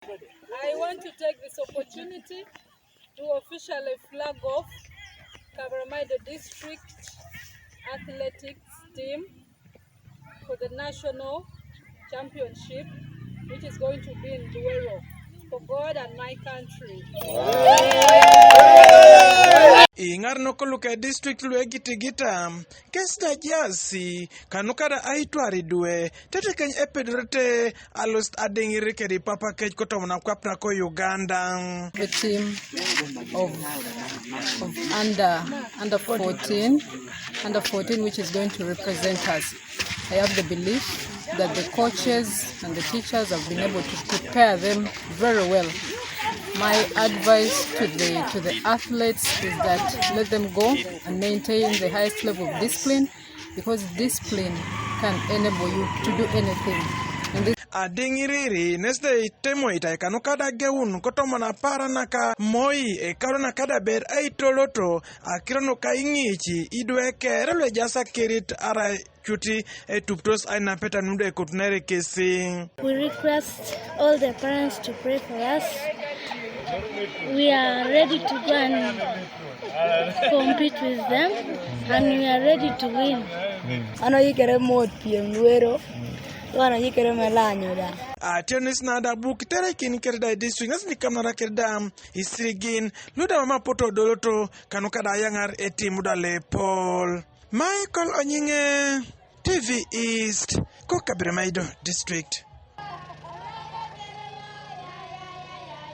I want to take this opportunity to officially flag off Kaberamaido District Athletics team for the national championship, which is going to be in Luweero, for God and my country. Ingar nokoluka district lwe gitigita kesda jasi kanukada aitwari dwe tete keny epedrete alust Adingirirak di papa kech kotomna kwapna ko Uganda. The team of under 14 which is going to represent us. I have the belief that the coaches and the teachers have been able to prepare them very well. My advice to the athletes is that let them go and maintain the highest level of discipline, because discipline can enable you to do anything. Adingirirak nesde temo ita kanukada geun kotomana para naka moi karona kada ber aitoloto akirono ka ingichi idwe kerelwe jasa kirit ara chuti tuptos aina peta nude kutnere kesi. We request all the parents to pray for us. We are ready to go and compete with them, and we are ready to win. Ano yikere mod piem Luweero. Wana yikere melanyo da. Tennis na da book tere kin kerda district nas ni kamna kerda isrigin luda mama poto doloto kanukada yangar etimuda le Paul Michael Onyinge TV East ko Kaberamaido District.